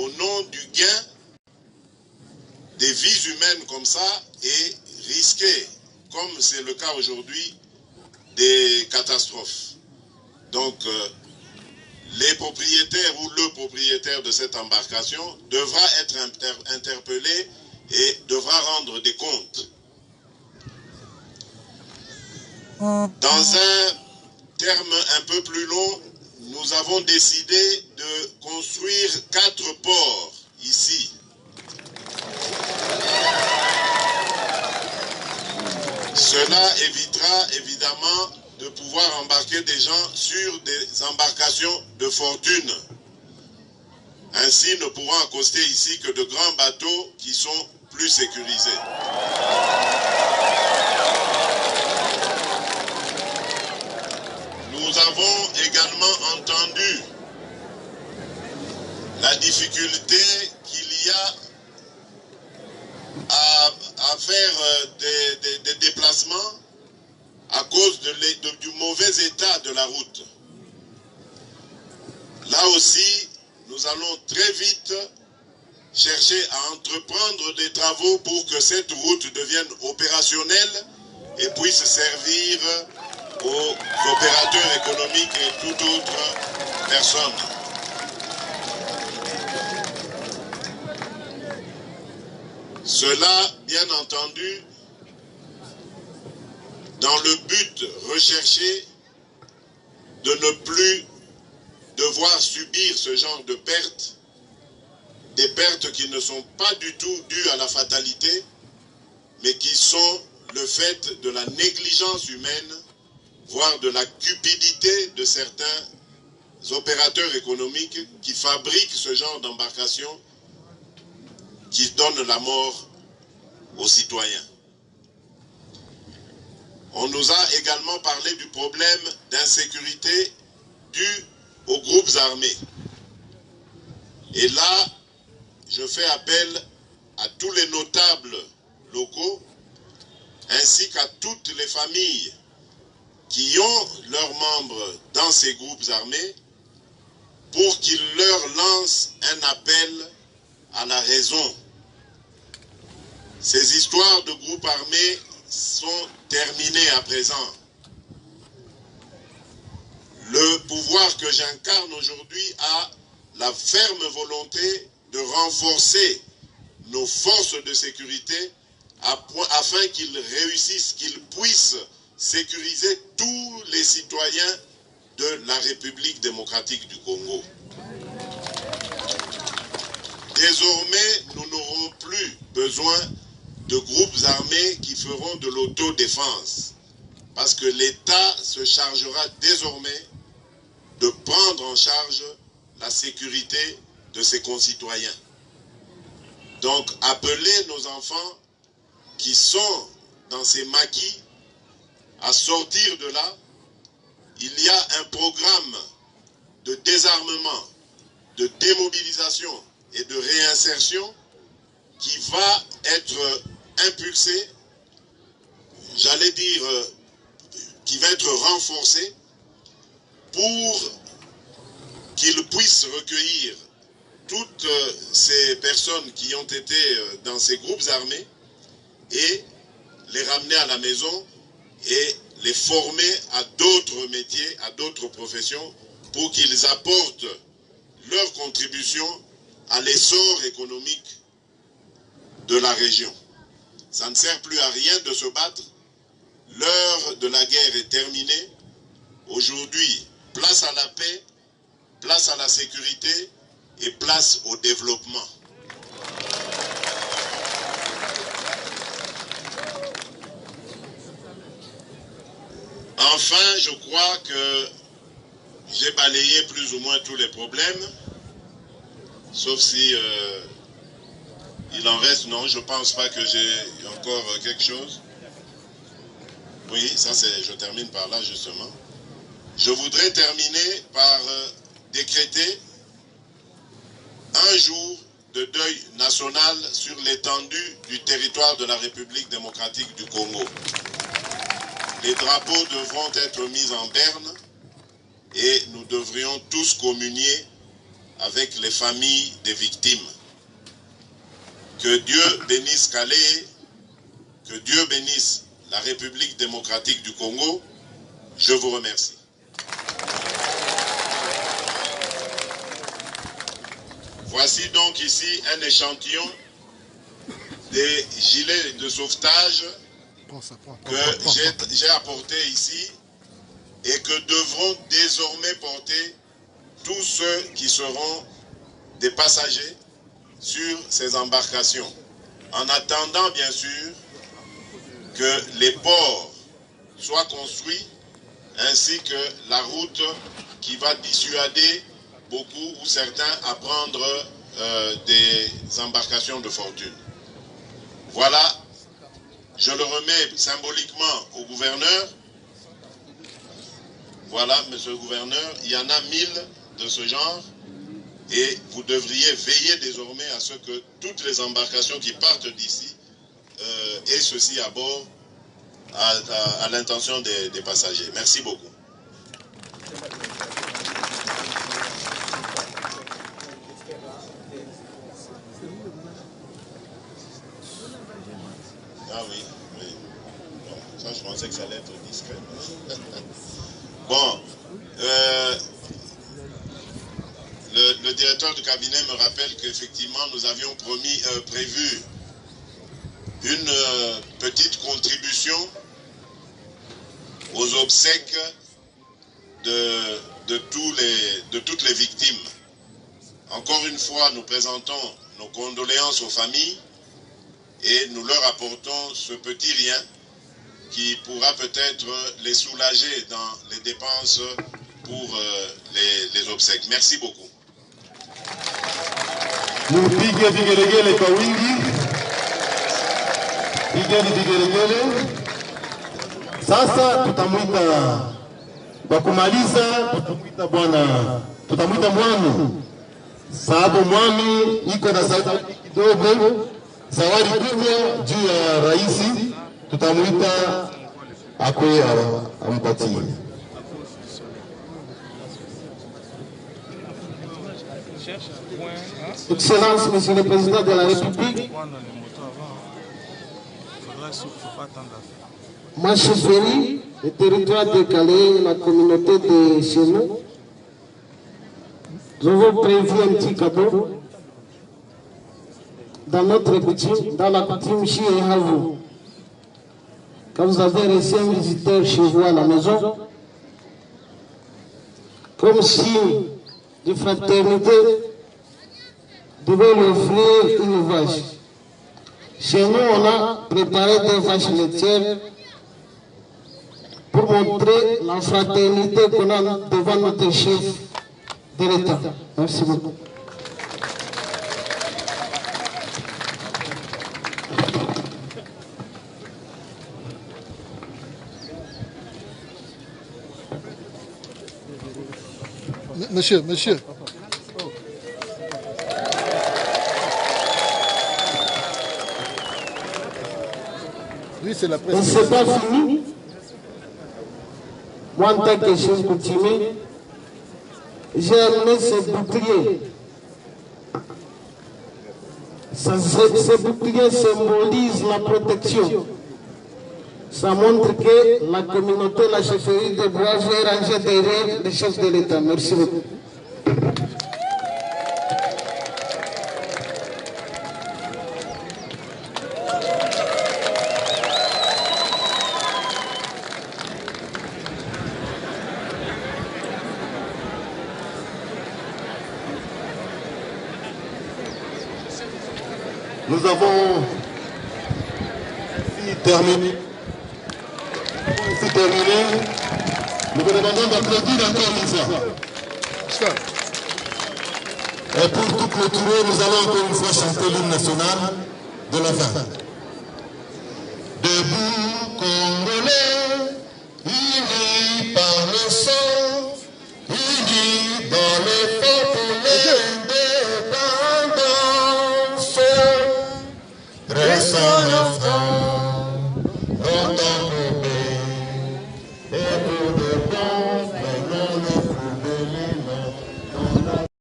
au nom du gain des vies humaines comme ça et risquer, comme c'est le cas aujourd'hui, des catastrophes. Donc, les propriétaires ou le propriétaire de cette embarcation devra être interpellé et devra rendre des comptes. Dans un terme un peu plus long, nous avons décidé de construire 4 ports ici. Cela évitera évidemment de pouvoir embarquer des gens sur des embarcations de fortune. Ainsi, ne pourront accoster ici que de grands bateaux qui sont plus sécurisés. Nous avons également entendu la difficulté qu'il y a à faire des déplacements à cause du mauvais état de la route. Là aussi, nous allons très vite chercher à entreprendre des travaux pour que cette route devienne opérationnelle et puisse servir aux opérateurs économiques et toute autre personne. Cela, bien entendu, dans le but recherché de ne plus devoir subir ce genre de pertes, des pertes qui ne sont pas du tout dues à la fatalité, mais qui sont le fait de la négligence humaine, voire de la cupidité de certains opérateurs économiques qui fabriquent ce genre d'embarcation qui donne la mort aux citoyens. On nous a également parlé du problème d'insécurité dû aux groupes armés. Et là, je fais appel à tous les notables locaux, ainsi qu'à toutes les familles qui ont leurs membres dans ces groupes armés, pour qu'ils leur lancent un appel à la raison. Ces histoires de groupes armés sont terminées à présent. Le pouvoir que j'incarne aujourd'hui a la ferme volonté de renforcer nos forces de sécurité afin qu'ils réussissent, qu'ils puissent sécuriser tous les citoyens de la République démocratique du Congo. Désormais, nous n'aurons plus besoin de groupes armés qui feront de l'autodéfense, parce que l'État se chargera désormais de prendre en charge la sécurité de ses concitoyens. Donc, appelez nos enfants qui sont dans ces maquis à sortir de là. Il y a un programme de désarmement, de démobilisation et de réinsertion qui va être impulsé, j'allais dire, qui va être renforcé pour qu'ils puissent recueillir toutes ces personnes qui ont été dans ces groupes armés et les ramener à la maison et les former à d'autres métiers, à d'autres professions, pour qu'ils apportent leur contribution à l'essor économique de la région. Ça ne sert plus à rien de se battre. L'heure de la guerre est terminée. Aujourd'hui, place à la paix, place à la sécurité et place au développement. Enfin, je crois que j'ai balayé plus ou moins tous les problèmes, sauf si il en reste. Non, je ne pense pas que j'ai encore quelque chose. Oui, ça c'est, je termine par là justement. Je voudrais terminer par décréter un jour de deuil national sur l'étendue du territoire de la République démocratique du Congo. Les drapeaux devront être mis en berne et nous devrions tous communier avec les familles des victimes. Que Dieu bénisse Calais, que Dieu bénisse la République démocratique du Congo. Je vous remercie. Voici donc ici un échantillon des gilets de sauvetage que j'ai apporté ici et que devront désormais porter tous ceux qui seront des passagers sur ces embarcations. En attendant, bien sûr, que les ports soient construits ainsi que la route qui va dissuader beaucoup ou certains à prendre des embarcations de fortune. Voilà, je le remets symboliquement au gouverneur. Voilà, monsieur le gouverneur, il y en a 1000 de ce genre et vous devriez veiller désormais à ce que toutes les embarcations qui partent d'ici aient ceci à bord à l'intention des passagers. Merci beaucoup. Ah oui, oui. Bon, ça je pensais que ça allait être discret. Bon, le directeur du cabinet me rappelle qu'effectivement nous avions prévu une petite contribution aux obsèques de toutes les victimes. Encore une fois, nous présentons nos condoléances aux familles et nous leur apportons ce petit rien qui pourra peut-être les soulager dans les dépenses pour les obsèques. Merci beaucoup. Mupige vigelegele kwa wingi. Pigeni vigelegele. Sasa tutamuita kwa kumaliza, tutamuita mwami. Sababu mwami iko na zawadi kidogo, zawadi kubwa juu ya rais. Tutamuita akwe ampatie. Excellence, Monsieur le Président de la République, ma chefferie, le territoire de Calais, la communauté de chez nous, nous avons prévu un petit cadeau dans notre coutume, dans la coutume chez Havou. Quand vous avez reçu un visiteur chez vous à la maison, comme signe de fraternité, devez lui offrir une vache. Chez nous, on a préparé des vaches laitières pour montrer la fraternité qu'on a devant notre chef de l'État. Merci beaucoup. Monsieur. Lui, c'est la presse. Ce n'est pas fini. Moi, en tant que chef coutumier, j'ai amené ce bouclier. Ce bouclier symbolise la protection. Ça montre que la communauté, la chefferie de Bois est rangée derrière les chefs de l'État. Merci beaucoup. Nous avons terminé. C'est terminé. Nous vous demandons d'applaudir encore une fois. Et pour tout clôturer, nous allons encore une fois chanter l'hymne national de la fin. Debout, Congolais.